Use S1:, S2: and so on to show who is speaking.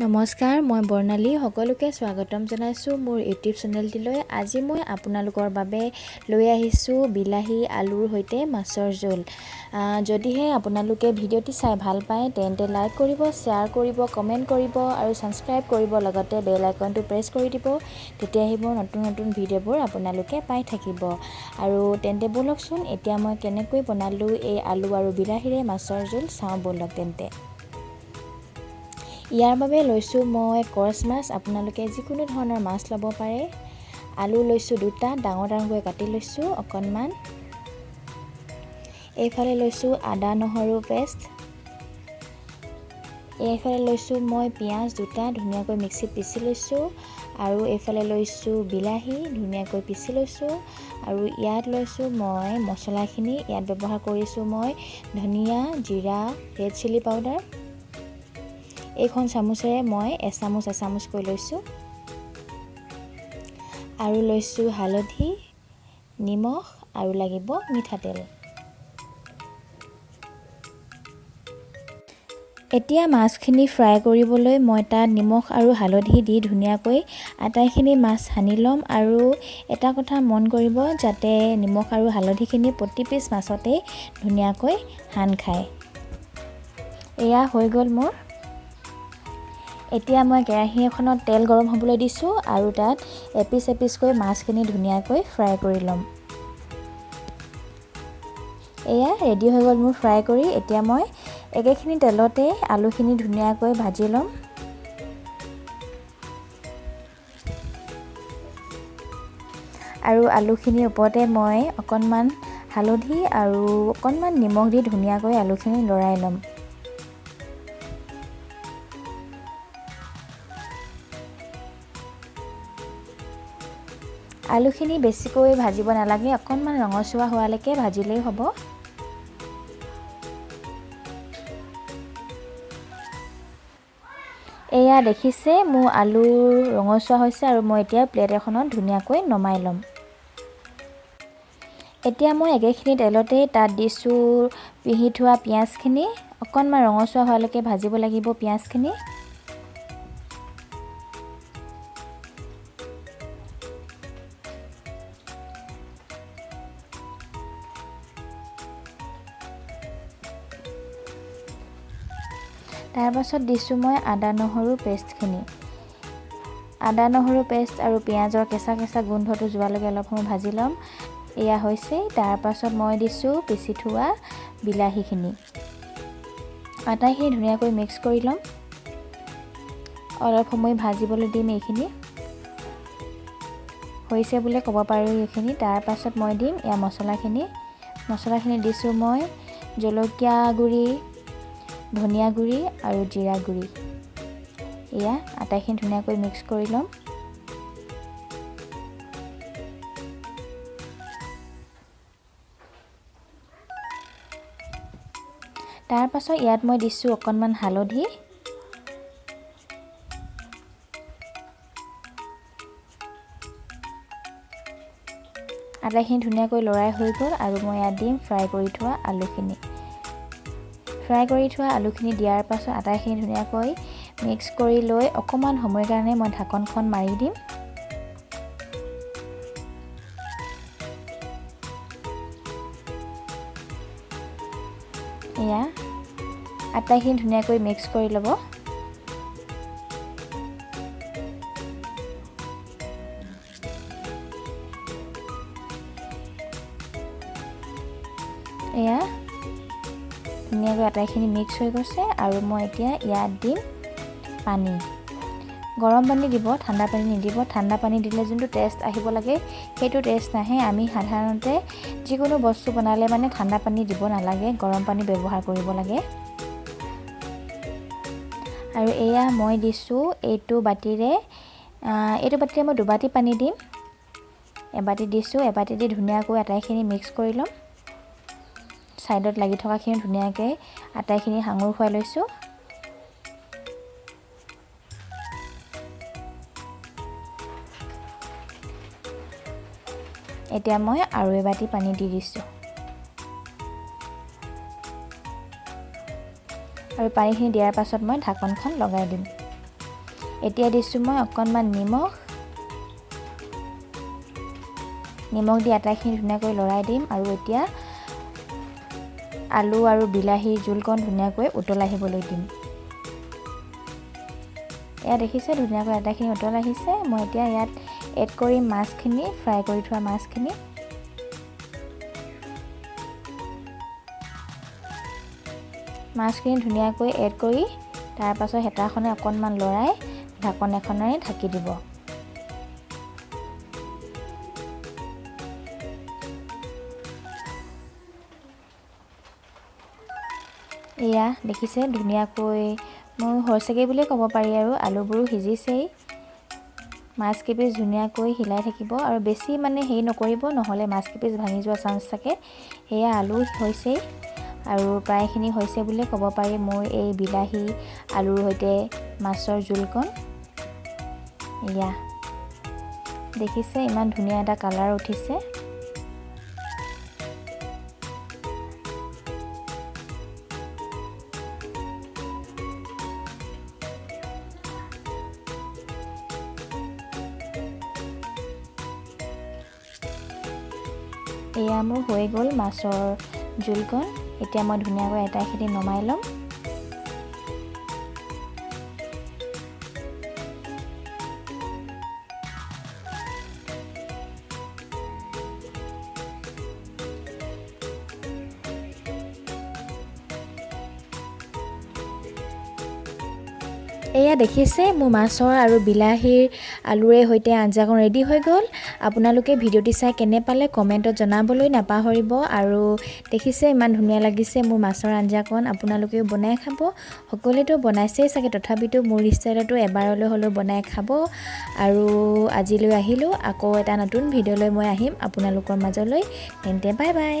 S1: নমস্কাৰ, মই বৰ্ণালী। সকলোকে স্বাগতম জনাইছোঁ মোৰ ইউটিউব চেনেলটিলৈ। আজি মই আপোনালোকৰ বাবে লৈ আহিছোঁ বিলাহী আলুৰ সৈতে মাছৰ জোল। যদিহে আপোনালোকে ভিডিঅ'টি চাই ভাল পায় তেন্তে লাইক কৰিব, শ্বেয়াৰ কৰিব, কমেণ্ট কৰিব আৰু ছাবস্ক্ৰাইব কৰিব, লগতে বেল আইকনটো প্ৰেছ কৰি দিব। তেতিয়া আহিব নতুন নতুন ভিডিঅ'বোৰ আপোনালোকে পাই থাকিব। আৰু তেন্তে ব'লকচোন এতিয়া মই কেনেকৈ বনালোঁ এই আলু আৰু বিলাহীৰে মাছৰ জোল চাওঁ ব'লক তেন্তে। ইয়াৰ বাবে লৈছোঁ মই কচ মাছ, আপোনালোকে যিকোনো ধৰণৰ মাছ ল'ব পাৰে। আলু লৈছোঁ 2টা, ডাঙৰ ডাঙৰকৈ কাটি লৈছোঁ অকণমান। এইফালে লৈছোঁ আদা নহৰু পেষ্ট। এইফালে লৈছোঁ মই পিঁয়াজ 2টা, ধুনীয়াকৈ মিক্সিত পিচি লৈছোঁ। আৰু এইফালে লৈছোঁ বিলাহী, ধুনীয়াকৈ পিচি লৈছোঁ। আৰু ইয়াত লৈছোঁ মই মছলাখিনি। ইয়াত ব্যৱহাৰ কৰিছোঁ মই ধনিয়া, জিৰা, ৰেড চিলি পাউডাৰ। এইখন চামুচেৰে মই এচামুচকৈ লৈছোঁ। আৰু লৈছোঁ হালধি, নিমখ আৰু লাগিব মিঠাতেল। এতিয়া মাছখিনি ফ্ৰাই কৰিবলৈ মই তাত নিমখ আৰু হালধি দি ধুনীয়াকৈ আটাইখিনি মাছ সানি ল'ম। আৰু এটা কথা মন কৰিব যাতে নিমখ আৰু হালধিখিনি প্ৰতি পিচ মাছতেই ধুনীয়াকৈ সান খায়। এয়া হৈ গ'ল মোৰ। এতিয়া মই কেৰাহী এখনত তেল গৰম হ'বলৈ দিছোঁ আৰু তাত এপিচ এপিচকৈ মাছখিনি ধুনীয়াকৈ ফ্ৰাই কৰি ল'ম। এয়া ৰেডি হৈ গ'ল মোৰ ফ্ৰাই কৰি। এতিয়া মই একেখিনি তেলতে আলুখিনি ধুনীয়াকৈ ভাজি ল'ম। আৰু আলুখিনিৰ ওপৰতে মই অকণমান হালধি আৰু অকণমান নিমখ দি ধুনীয়াকৈ আলুখিনি লৰাই ল'ম। আলুখিনি বেছিকৈ ভাজিব নালাগে, অকণমান ৰঙচুৱা হোৱালৈকে ভাজিলেই হ'ব। এয়া দেখিছে মোৰ আলু ৰঙচুৱা হৈছে আৰু মই এতিয়া প্লেট এখনত ধুনীয়াকৈ নমাই ল'ম। এতিয়া মই একেখিনি তেলতে তাত দিছোঁ পিহি থোৱা পিঁয়াজখিনি। অকণমান ৰঙচুৱা হোৱালৈকে ভাজিব লাগিব পিঁয়াজখিনি। তাৰপাছত দিছোঁ মই আদা নহৰু পেষ্টখিনি। আদা নহৰু পেষ্ট আৰু পিঁয়াজৰ কেঁচা কেঁচা গোন্ধটো যোৱালৈকে অলপ সময় ভাজি ল'ম। এয়া হৈছে। তাৰপাছত মই দিছোঁ পিচি থোৱা বিলাহীখিনি। আটাইখিনি ধুনীয়াকৈ মিক্স কৰি ল'ম। অলপ সময় ভাজিবলৈ দিম এইখিনি। হৈছে বুলি ক'ব পাৰোঁ এইখিনি। তাৰপাছত মই দিম এয়া মছলাখিনি দিছোঁ মই জলকীয়া গুড়ি, ধনিয়া গুড়ি আৰু জিৰা গুড়ি। এয়া আটাইখিনি ধুনীয়াকৈ মিক্স কৰি ল'ম। তাৰপাছত ইয়াত মই দিছোঁ অকণমান হালধি। আটাইখিনি ধুনীয়াকৈ লৰাই হৈ গ'ল আৰু মই ইয়াত দিম ফ্ৰাই কৰি থোৱা আলুখিনি। ফ্ৰাই কৰি থোৱা আলুখিনি দিয়াৰ পাছত আটাইখিনি ধুনীয়াকৈ মিক্স কৰি লৈ অকণমান সময়ৰ কাৰণে মই ঢাকনখন মাৰি দিম। এয়া আটাইখিনি ধুনীয়াকৈ মিক্স কৰি ল'ব। এয়া ধুনীয়াকৈ আটাইখিনি মিক্স হৈ গৈছে আৰু মই এতিয়া ইয়াত দিম পানী। গৰম পানী দিব, ঠাণ্ডা পানী নিদিব। ঠাণ্ডা পানী দিলে যোনটো টেষ্ট আহিব লাগে সেইটো টেষ্ট নাহে। আমি সাধাৰণতে যিকোনো বস্তু বনালে মানে ঠাণ্ডা পানী দিব নালাগে, গৰম পানী ব্যৱহাৰ কৰিব লাগে। আৰু এয়া মই দিছোঁ এইটো বাতিৰে মই 2 বাতি পানী দিম। এবাতি দিছোঁ, এবাতি দি ধুনীয়াকৈ আটাইখিনি মিক্স কৰি ল'ম। ছাইডত লাগি থকাখিনি ধুনীয়াকৈ আটাইখিনি সাঙুৰ খুৱাই লৈছোঁ। এতিয়া মই আৰু এবাতি পানী দি দিছোঁ। আৰু পানীখিনি দিয়াৰ পাছত মই ঢাকনখন লগাই দিম। এতিয়া দিছোঁ মই অকণমান নিমখ দি আটাইখিনি ধুনীয়াকৈ লৰাই দিম আৰু এতিয়া আলু আৰু বিলাহীৰ জোলকণ ধুনীয়াকৈ উতলাই আহিবলৈ দিম। এয়া দেখিছে ধুনীয়াকৈ আটাইখিনি উতল আহিছে। মই এতিয়া ইয়াত এড কৰিম মাছখিনি, ফ্ৰাই কৰি থোৱা মাছখিনি। মাছখিনি ধুনীয়াকৈ এড কৰি তাৰ পাছত হেতাখনে অকণমান লৰাই ঢাকন এখনেৰে ঢাকি দিব। এয়া দেখিছে ধুনীয়াকৈ মই হৈছেগৈ বুলিয়ে ক'ব পাৰি আৰু আলুবোৰো সিজিছেই। মাছ কেইপিচ ধুনীয়াকৈ হিলাই থাকিব আৰু বেছি মানে হেৰি নকৰিব, নহ'লে মাছ কেইপিচ ভাঙি যোৱা চান্স থাকে। এয়া আলু হৈছেই আৰু প্ৰায়খিনি হৈছে বুলিয়ে ক'ব পাৰি মোৰ এই বিলাহী আলুৰ সৈতে মাছৰ জোলকণ। এয়া দেখিছে ইমান ধুনীয়া এটা কালাৰ উঠিছে। এয়া মোৰ হৈ গ'ল মাছৰ জোলকণ। এতিয়া মই ধুনীয়াকৈ আটাইখিনি নমাই ল'ম। এয়া দেখিছে মোৰ মাছৰ আৰু বিলাহীৰ আলুৰে সৈতে আঞ্জাকণ ৰেডি হৈ গ'ল। আপোনালোকে ভিডিঅ'টি চাই কেনে পালে কমেণ্টত জনাবলৈ নাপাহৰিব। আৰু দেখিছে ইমান ধুনীয়া লাগিছে মোৰ মাছৰ আঞ্জাকণ। আপোনালোকেও বনাই খাব। সকলোৱেতো বনাইছেই চাগে, তথাপিতো মোৰ ষ্টাইলতো এবাৰলৈ হ'লেও বনাই খাব। আৰু আজিলৈ আহিলোঁ, আকৌ এটা নতুন ভিডিঅ'লৈ মই আহিম আপোনালোকৰ মাজলৈ। তেন্তে বাই বাই।